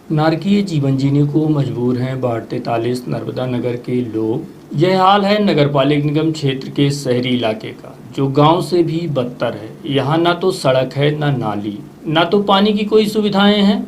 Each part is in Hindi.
नारकीय जीवन जीने को मजबूर हैं बाढ़ 43 नर्मदा नगर के लोग। यह हाल है नगरपालिक निगम क्षेत्र के शहरी इलाके का, जो गांव से भी बदतर है। यहाँ ना तो सड़क है, ना नाली, ना तो पानी की कोई सुविधाएं हैं।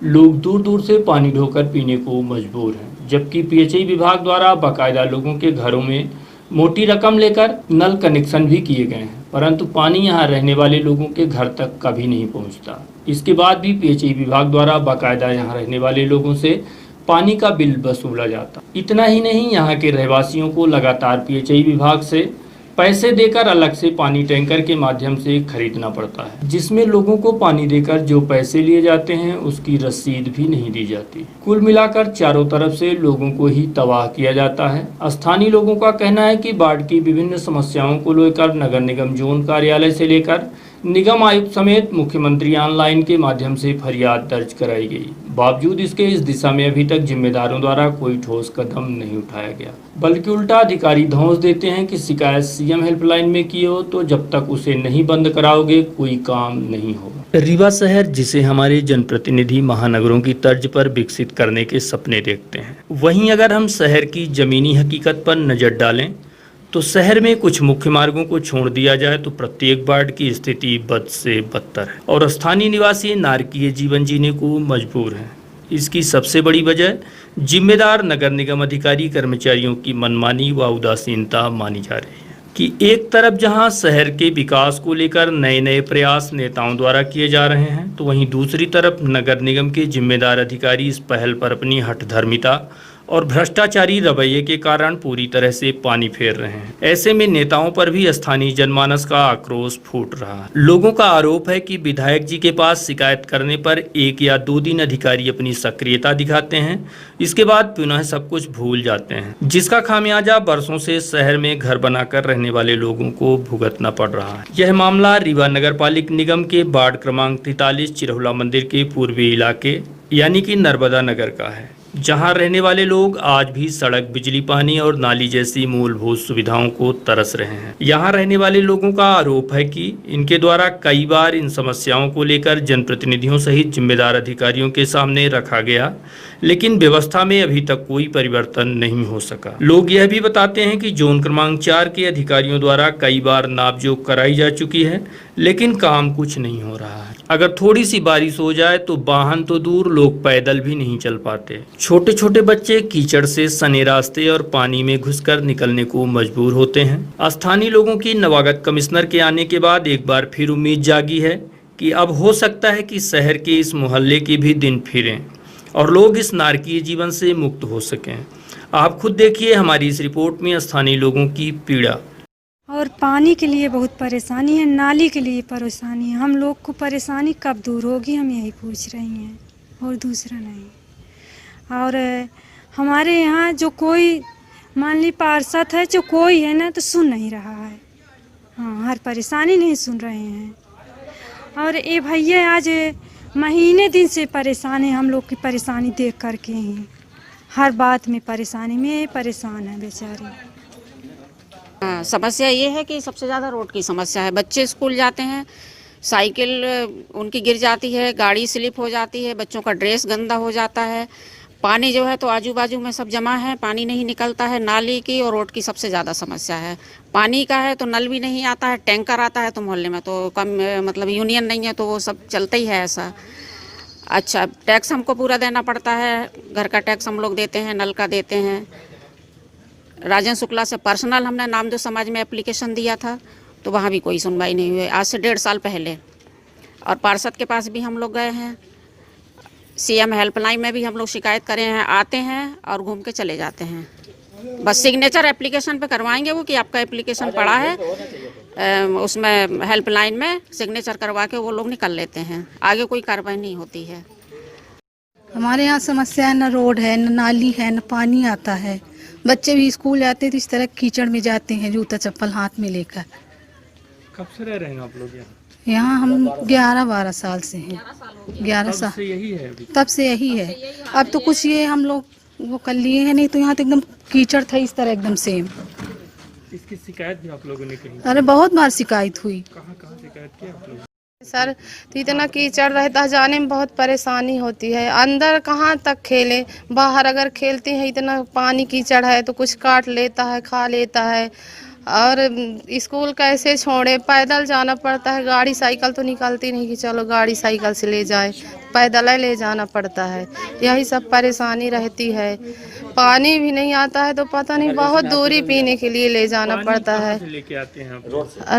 लोग दूर दूर से पानी ढोकर पीने को मजबूर हैं, जबकि पीएचई विभाग द्वारा बाकायदा लोगों के घरों में मोटी रकम लेकर नल कनेक्शन भी किए गए हैं, परंतु पानी यहाँ रहने वाले लोगों के घर तक कभी नहीं पहुँचता। इसके बाद भी पीएचई विभाग द्वारा बाकायदा यहाँ रहने वाले लोगों से पानी का बिल वसूला जाता। इतना ही नहीं, यहाँ के रहवासियों को लगातार पीएचई विभाग से पैसे देकर अलग से पानी टैंकर के माध्यम से खरीदना पड़ता है, जिसमें लोगों को पानी देकर जो पैसे लिए जाते हैं उसकी रसीद भी नहीं दी जाती। कुल मिलाकर चारों तरफ से लोगों को ही तबाह किया जाता है। स्थानीय लोगों का कहना है कि बाढ़ की विभिन्न समस्याओं को लेकर नगर निगम जोन कार्यालय से लेकर निगम आयुक्त समेत मुख्यमंत्री ऑनलाइन के माध्यम से फरियाद दर्ज कराई गई। बावजूद इसके इस दिशा में अभी तक जिम्मेदारों द्वारा कोई ठोस कदम नहीं उठाया गया, बल्कि उल्टा अधिकारी धौंस देते हैं कि शिकायत सीएम हेल्पलाइन में की हो तो जब तक उसे नहीं बंद कराओगे कोई काम नहीं होगा। रीवा शहर, जिसे हमारे जनप्रतिनिधि महानगरों की तर्ज पर विकसित करने के सपने देखते हैं, वहीं अगर हम शहर की जमीनी हकीकत पर नजर डालें तो शहर में कुछ मुख्य मार्गों को छोड़ दिया जाए तो प्रत्येक वार्ड की स्थिति बद से बदतर है और स्थानीय निवासी नारकीय जीवन जीने को मजबूर हैं। इसकी सबसे बड़ी वजह जिम्मेदार नगर निगम अधिकारी कर्मचारियों की मनमानी व उदासीनता मानी जा रही है कि एक तरफ जहां शहर के विकास को लेकर नए नए प्रयास नेताओं द्वारा किए जा रहे हैं, तो वहीं दूसरी तरफ नगर निगम के जिम्मेदार अधिकारी इस पहल पर अपनी हठधर्मिता और भ्रष्टाचारी रवैये के कारण पूरी तरह से पानी फेर रहे हैं। ऐसे में नेताओं पर भी स्थानीय जनमानस का आक्रोश फूट रहा है। लोगों का आरोप है कि विधायक जी के पास शिकायत करने पर 1 या 2 दिन अधिकारी अपनी सक्रियता दिखाते हैं, इसके बाद पुनः सब कुछ भूल जाते हैं, जिसका खामियाजा बरसों से शहर में घर बनाकर रहने वाले लोगों को भुगतना पड़ रहा है। यह मामला रीवा नगरपालिक निगम के वार्ड क्रमांक 43 चिरहुला मंदिर के पूर्वी इलाके यानी कि नर्मदा नगर का है, जहां रहने वाले लोग आज भी सड़क, बिजली, पानी और नाली जैसी मूलभूत सुविधाओं को तरस रहे हैं। यहां रहने वाले लोगों का आरोप है कि इनके द्वारा कई बार इन समस्याओं को लेकर जनप्रतिनिधियों सहित जिम्मेदार अधिकारियों के सामने रखा गया, लेकिन व्यवस्था में अभी तक कोई परिवर्तन नहीं हो सका। लोग यह भी बताते हैं कि जोन क्रमांक 4 के अधिकारियों द्वारा कई बार नापजोख कराई जा चुकी है, लेकिन काम कुछ नहीं हो रहा है। अगर थोड़ी सी बारिश हो जाए तो वाहन तो दूर, लोग पैदल भी नहीं चल पाते। छोटे छोटे बच्चे कीचड़ से सने रास्ते और पानी में घुसकर निकलने को मजबूर होते हैं। स्थानीय लोगों की नवागत कमिश्नर के आने के बाद एक बार फिर उम्मीद जागी है कि अब हो सकता है कि शहर के इस मोहल्ले के भी दिन फिरें और लोग इस नारकीय जीवन से मुक्त हो सकें। आप खुद देखिए हमारी इस रिपोर्ट में स्थानीय लोगों की पीड़ा। और पानी के लिए बहुत परेशानी है, नाली के लिए परेशानी है। हम लोग को परेशानी कब दूर होगी, हम यही पूछ रही हैं और दूसरा नहीं। और हमारे यहाँ जो कोई मान ली पार्षद है, जो कोई है ना, तो सुन नहीं रहा है। हाँ, हर परेशानी नहीं सुन रहे हैं। और ये भैया आज महीने दिन से परेशान है, हम लोग की परेशानी देख करके ही हर बात में परेशानी में परेशान है बेचारे। समस्या ये है कि सबसे ज़्यादा रोड की समस्या है। बच्चे स्कूल जाते हैं, साइकिल उनकी गिर जाती है, गाड़ी स्लिप हो जाती है, बच्चों का ड्रेस गंदा हो जाता है। पानी जो है तो आजू बाजू में सब जमा है, पानी नहीं निकलता है। नाली की और रोड की सबसे ज़्यादा समस्या है। पानी का है तो नल भी नहीं आता है, टैंकर आता है तो मोहल्ले में तो कम मतलब यूनियन नहीं है तो वो सब चलता ही है ऐसा। अच्छा, टैक्स हमको पूरा देना पड़ता है, घर का टैक्स हम लोग देते हैं, नल का देते हैं। राजन शुक्ला से पर्सनल हमने नामदेव समाज में एप्लीकेशन दिया था तो वहाँ भी कोई सुनवाई नहीं हुई, आज से 1.5 साल पहले। और पार्षद के पास भी हम लोग गए हैं, सीएम हेल्पलाइन में भी हम लोग शिकायत करे हैं, आते हैं और घूम के चले जाते हैं। बस सिग्नेचर एप्लीकेशन पे करवाएंगे वो कि आपका एप्लीकेशन पड़ा है, उसमें हेल्पलाइन में सिग्नेचर करवा के वो लोग निकल लेते हैं, आगे कोई कार्रवाई नहीं होती है। हमारे यहाँ समस्या है, न रोड है, न नाली है, न पानी आता है। बच्चे भी स्कूल जाते तो इस तरह कीचड़ में जाते हैं, जूता चप्पल हाथ में लेकर। कब से रह रहे हैं आप लोग यहाँ? यहाँ हम 11-12 साल से हैं। 11 साल से यही है अभी? तब से यही है। अब तो कुछ ये हम लोग वो कर लिए हैं, नहीं तो यहाँ तो एकदम कीचड़ था इस तरह एकदम सेम। इसकी शिकायत भी आप लोगों ने कही? अरे बहुत बार शिकायत हुई। कहाँ शिकायत की आप लोग? सर तो इतना कीचड़ रहता है, जाने में बहुत परेशानी होती है। अंदर कहाँ तक खेलें, बाहर अगर खेलते हैं इतना पानी कीचड़ है तो कुछ काट लेता है, खा लेता है। और स्कूल कैसे छोड़े, पैदल जाना पड़ता है। गाड़ी साइकिल तो निकलती नहीं कि चलो गाड़ी साइकिल से ले जाए, पैदल ही ले जाना पड़ता है। यही सब परेशानी रहती है। पानी भी नहीं आता है तो पता नहीं, बहुत दूरी पीने के लिए ले जाना पड़ता है। लेके आते हैं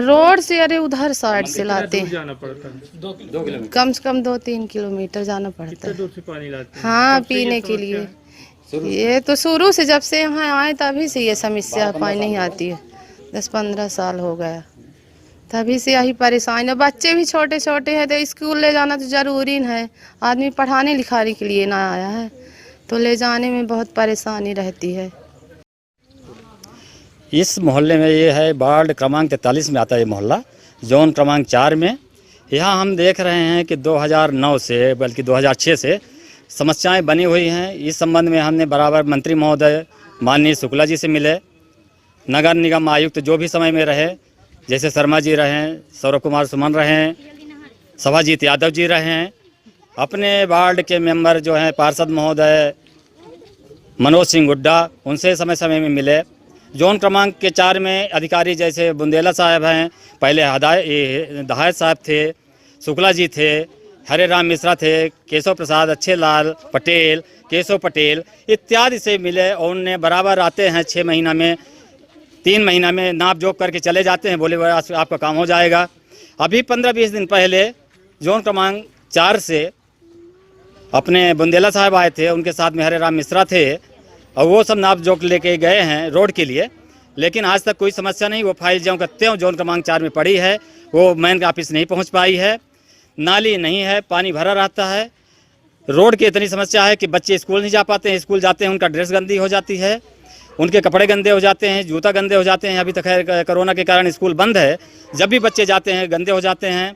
रोड से, अरे उधर साइड से लाते हैं। जाना पड़ता है 2 किलोमीटर, कम से कम 2-3 किलोमीटर जाना पड़ता है। दूर से पानी लाते हैं। हाँ, पीने के लिए। ये तो शुरू से, जब से यहाँ आए तभी से ये समस्या पानी नहीं आती है। 10-15 साल हो गया, तभी से यही परेशानी है। बच्चे भी छोटे छोटे हैं तो स्कूल ले जाना तो जरूरी है। आदमी पढ़ाने लिखाने के लिए ना आया है तो ले जाने में बहुत परेशानी रहती है। इस मोहल्ले में ये है, वार्ड क्रमांक 43 में आता है ये मोहल्ला, जोन क्रमांक 4 में। यहाँ हम देख रहे हैं कि 2009 से बल्कि 2006 से समस्याएं बनी हुई हैं। इस संबंध में हमने बराबर मंत्री महोदय माननीय शुक्ला जी से मिले, नगर निगम आयुक्त जो भी समय में रहे, जैसे शर्मा जी रहें, सौरभ कुमार सुमन रहें, सभाजीत यादव जी रहें, अपने वार्ड के मेंबर जो हैं पार्षद महोदय मनोज सिंह हुड्डा, उनसे समय समय में मिले। जोन क्रमांक के 4 में अधिकारी जैसे बुंदेला साहब हैं, पहले दहायत साहब थे, शुक्ला जी थे, हरे राम मिश्रा थे, केशव प्रसाद, अच्छे लाल पटेल, केशव पटेल इत्यादि से मिले। और उनने बराबर आते हैं 6 महीना में, 3 महीना में नाप जोख करके चले जाते हैं, बोले आपका काम हो जाएगा। अभी 15-20 दिन पहले जोन क्रमांक 4 से अपने बुंदेला साहब आए थे, उनके साथ में हरे राम मिश्रा थे और वो सब नाप जोख लेके गए हैं रोड के लिए। लेकिन आज तक कोई समस्या नहीं, वो फाइल ज्यों का त्यों जोन क्रमांक 4 में पड़ी है, वो मैन ऑफिस नहीं पहुंच पाई है। नाली नहीं है, पानी भरा रहता है। रोड की इतनी समस्या है कि बच्चे स्कूल नहीं जा पाते हैं, स्कूल जाते हैं उनका ड्रेस गंदी हो जाती है, उनके कपड़े गंदे हो जाते हैं, जूता गंदे हो जाते हैं। अभी तक खैर कोरोना के कारण स्कूल बंद है, जब भी बच्चे जाते हैं गंदे हो जाते हैं।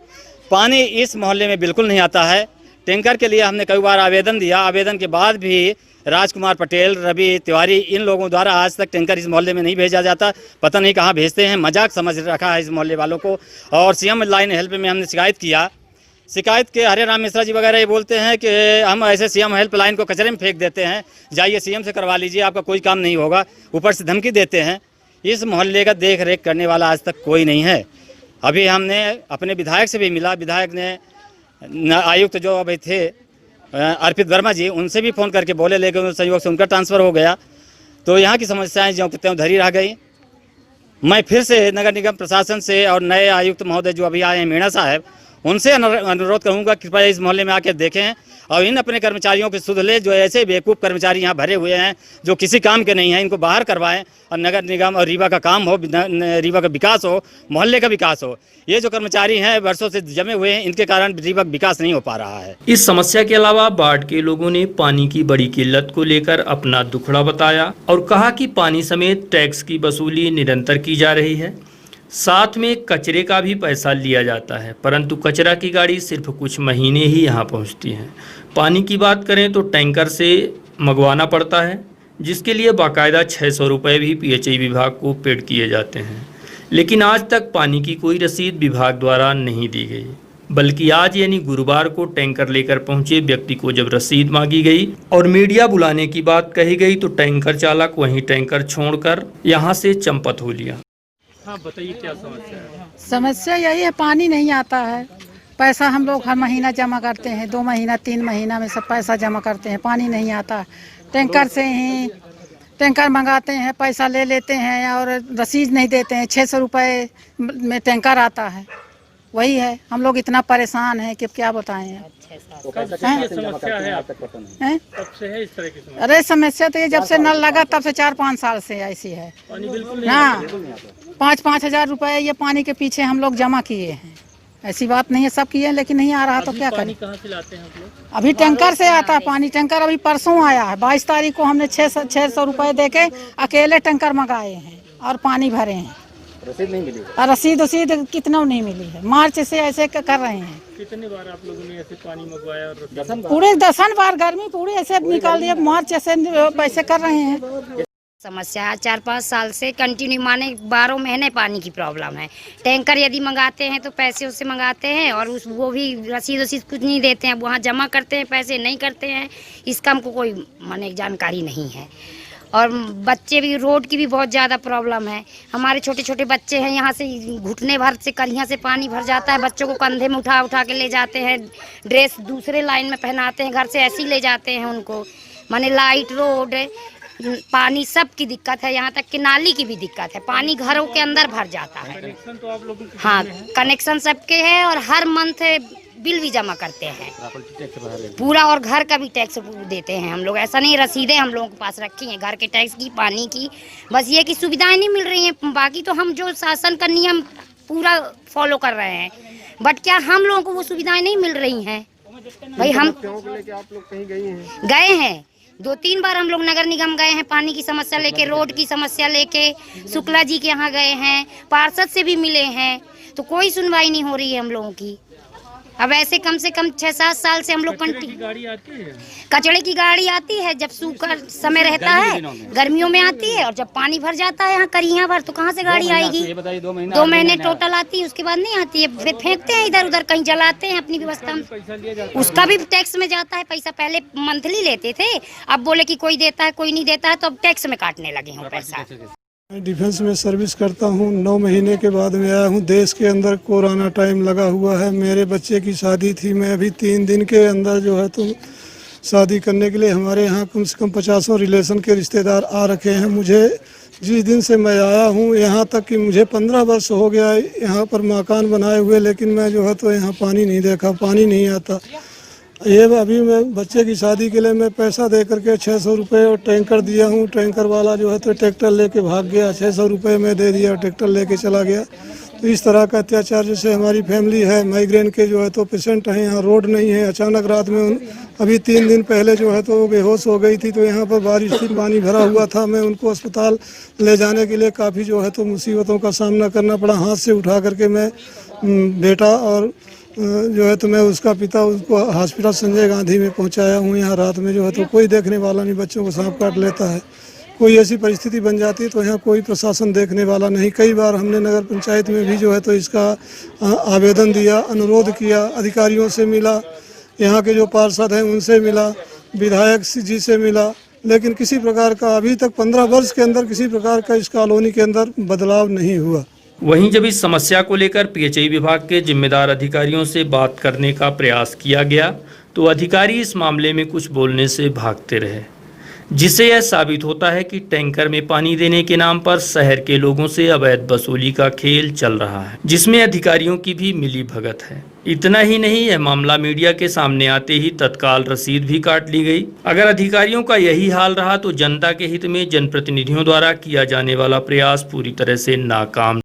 पानी इस मोहल्ले में बिल्कुल नहीं आता है। टैंकर के लिए हमने कई बार आवेदन दिया, आवेदन के बाद भी राजकुमार पटेल, रवि तिवारी, इन लोगों द्वारा आज तक टैंकर इस मोहल्ले में नहीं भेजा जाता। पता नहीं कहाँ भेजते हैं, मजाक समझ रखा है इस मोहल्ले वालों को। और सीएम लाइन हेल्प में हमने शिकायत किया, शिकायत के हरे राम मिश्रा जी वगैरह ये बोलते हैं कि हम ऐसे सीएम हेल्पलाइन को कचरे में फेंक देते हैं, जाइए सीएम से करवा लीजिए, आपका कोई काम नहीं होगा। ऊपर से धमकी देते हैं। इस मोहल्ले का देख रेख करने वाला आज तक कोई नहीं है। अभी हमने अपने विधायक से भी मिला, विधायक ने आयुक्त जो अभी थे अर्पित वर्मा जी, उनसे भी फ़ोन करके बोले, लेकिन संयोग से उनका ट्रांसफ़र हो गया। तो यहाँ की समस्याएं जो त्यों धरी रह गई। मैं फिर से नगर निगम प्रशासन से और नए आयुक्त महोदय जो अभी आए हैं मीणा साहब, उनसे अनुरोध करूंगा कृपया इस मोहल्ले में आकर देखें और इन अपने कर्मचारियों की सुध ले, जो ऐसे बेवकूफ़ कर्मचारी यहाँ भरे हुए हैं जो किसी काम के नहीं हैं, इनको बाहर करवाएं और नगर निगम और रीवा का काम हो, रीवा का विकास हो, मोहल्ले का विकास हो। ये जो कर्मचारी हैं वर्षों से जमे हुए हैं, इनके कारण रीवा का विकास नहीं हो पा रहा है। इस समस्या के अलावा वार्ड के लोगों ने पानी की बड़ी किल्लत को लेकर अपना दुखड़ा बताया और कहा कि पानी समेत टैक्स की वसूली निरंतर की जा रही है, साथ में कचरे का भी पैसा लिया जाता है, परंतु कचरा की गाड़ी सिर्फ कुछ महीने ही यहाँ पहुँचती है। पानी की बात करें तो टैंकर से मंगवाना पड़ता है, जिसके लिए बाकायदा 600 रुपये भी PHI विभाग को पेड किए जाते हैं। लेकिन आज तक पानी की कोई रसीद विभाग द्वारा नहीं दी गई, बल्कि आज यानी गुरुवार को टैंकर लेकर पहुंचे व्यक्ति को जब रसीद मांगी गई और मीडिया बुलाने की बात कही गई तो टैंकर चालक वहीं टैंकर छोड़कर यहां से चंपत हो लिया। हाँ, बताइए क्या समस्या है? समस्या यही है, पानी नहीं आता है। पैसा हम लोग हर महीना जमा करते हैं, 2 महीना 3 महीना में सब पैसा जमा करते हैं, पानी नहीं आता। टैंकर से ही टैंकर मंगाते हैं, पैसा ले लेते हैं और रसीद नहीं देते हैं। 600 रुपये में टैंकर आता है, वही है। हम लोग इतना परेशान हैं कि क्या बताएं। समस्या है आप तक पता नहीं? कब से है इस तरह की समस्या? अरे समस्या तो ये जब से नल लगा तब से 4-5 साल से ऐसी है। पानी बिल्कुल नहीं हाँ, 5-5 हजार रुपए ये पानी के पीछे हम लोग जमा किए हैं। ऐसी बात नहीं है, सब किए, लेकिन नहीं आ रहा तो क्या करें। कहाँ से लाते हैं आप लोग? अभी टैंकर से आता है पानी। टैंकर अभी परसों आया है, 22 तारीख को हमने 600 रुपए दे के अकेले टैंकर मंगाए हैं और पानी भरे हैं। रसीद नहीं मिली? और रसीद कितना नहीं मिली है। मार्च से ऐसे कर रहे हैं। कितने बार आप लोगों ने ऐसे पानी मंगवाया? और पूरे 10 बार गर्मी पूरी ऐसे निकाल दिया। मार्च ऐसे पैसे कर रहे हैं। समस्या है 4-5 साल से कंटिन्यू, माने 12 महीने पानी की प्रॉब्लम है। टैंकर यदि मंगाते हैं तो पैसे उससे मंगाते हैं और वो भी रसीद कुछ नहीं देते हैं, वहाँ जमा करते हैं, पैसे नहीं करते हैं। इसका हमको कोई माने जानकारी नहीं है। और बच्चे भी, रोड की भी बहुत ज़्यादा प्रॉब्लम है। हमारे छोटे छोटे बच्चे हैं, यहाँ से घुटने भर से कलियाँ से पानी भर जाता है, बच्चों को कंधे में उठा उठा के ले जाते हैं, ड्रेस दूसरे लाइन में पहनाते हैं, घर से ऐसे ही ले जाते हैं उनको। माने लाइट, रोड, पानी सब की दिक्कत है, यहाँ तक कि नाली की भी दिक्कत है। पानी घरों के अंदर भर जाता है। कनेक्शन तो आप लोगों के हाँ, कनेक्शन सबके है और हर मंथ बिल भी जमा करते हैं पूरा, और घर का भी टैक्स देते हैं हम लोग। ऐसा नहीं, रसीदें हम लोगों के पास रखी हैं घर के टैक्स की, पानी की। बस ये कि सुविधाएं नहीं मिल रही हैं। बाकी तो हम जो शासन का नियम पूरा फॉलो कर रहे हैं, बट क्या हम लोगों को वो सुविधाएं नहीं मिल रही हैं। भाई हम आप लोग कहीं गए हैं 2-3 बार, हम लोग नगर निगम गए हैं, पानी की समस्या लेके, रोड की समस्या लेके, शुक्ला जी के यहाँ गए हैं, पार्षद से भी मिले हैं, तो कोई सुनवाई नहीं हो रही है हम लोगों की। अब ऐसे कम से कम 6-7 साल से हम लोग गाड़ी आती है, कचड़े की गाड़ी आती है जब सूखा समय रहता है, गर्मियों में आती है, और जब पानी भर जाता है यहाँ करिया भर, तो कहाँ से गाड़ी आएगी। 2 महीने टोटल आती है, उसके बाद नहीं आती है। फिर फेंकते हैं इधर उधर, कहीं जलाते हैं अपनी व्यवस्था में, उसका भी टैक्स में जाता है पैसा। पहले मंथली लेते थे, अब बोले कि कोई देता है कोई नहीं देता है, तो अब टैक्स में काटने लगे हैं पैसा। मैं डिफेंस में सर्विस करता हूँ। 9 महीने के बाद में आया हूँ। देश के अंदर कोरोना टाइम लगा हुआ है। मेरे बच्चे की शादी थी। मैं अभी 3 दिन के अंदर जो है तो शादी करने के लिए हमारे यहाँ कम से कम 50 रिलेशन के रिश्तेदार आ रखे हैं। मुझे जिस दिन से मैं आया हूँ यहाँ तक कि मुझे 15 वर्ष हो गया यहाँ पर मकान बनाए हुए, लेकिन मैं जो है तो यहाँ पानी नहीं देखा, पानी नहीं आता। ये अभी मैं बच्चे की शादी के लिए मैं पैसा दे करके 600 रुपये और टैंकर दिया हूँ। टैंकर वाला जो है तो ट्रैक्टर लेके भाग गया, 600 रुपये में दे दिया, ट्रैक्टर लेके चला गया। तो इस तरह का अत्याचार, जैसे हमारी फैमिली है, माइग्रेन के जो है तो पेशेंट हैं, यहाँ रोड नहीं है। अचानक रात में अभी 3 दिन पहले जो है तो बेहोश हो गई थी, तो यहाँ पर बारिश थी, पानी भरा हुआ था। मैं उनको अस्पताल ले जाने के लिए काफ़ी जो है तो मुसीबतों का सामना करना पड़ा। हाथ से उठा करके मैं बेटा और जो है तो मैं उसका पिता, उसको हॉस्पिटल संजय गांधी में पहुंचाया हूं। यहाँ रात में जो है तो कोई देखने वाला नहीं, बच्चों को सांप काट लेता है। कोई ऐसी परिस्थिति बन जाती है तो यहाँ कोई प्रशासन देखने वाला नहीं। कई बार हमने नगर पंचायत में भी जो है तो इसका आवेदन दिया, अनुरोध किया, अधिकारियों से मिला, यहाँ के जो पार्षद हैं उनसे मिला, विधायक जी से मिला, लेकिन किसी प्रकार का अभी तक 15 वर्ष के अंदर किसी प्रकार का इस कॉलोनी के अंदर बदलाव नहीं हुआ। वहीं जब इस समस्या को लेकर पीएचई विभाग के जिम्मेदार अधिकारियों से बात करने का प्रयास किया गया तो अधिकारी इस मामले में कुछ बोलने से भागते रहे, जिससे यह साबित होता है कि टैंकर में पानी देने के नाम पर शहर के लोगों से अवैध वसूली का खेल चल रहा है, जिसमें अधिकारियों की भी मिलीभगत है। इतना ही नहीं, यह मामला मीडिया के सामने आते ही तत्काल रसीद भी काट ली गई। अगर अधिकारियों का यही हाल रहा तो जनता के हित में जनप्रतिनिधियों द्वारा किया जाने वाला प्रयास पूरी तरह से नाकाम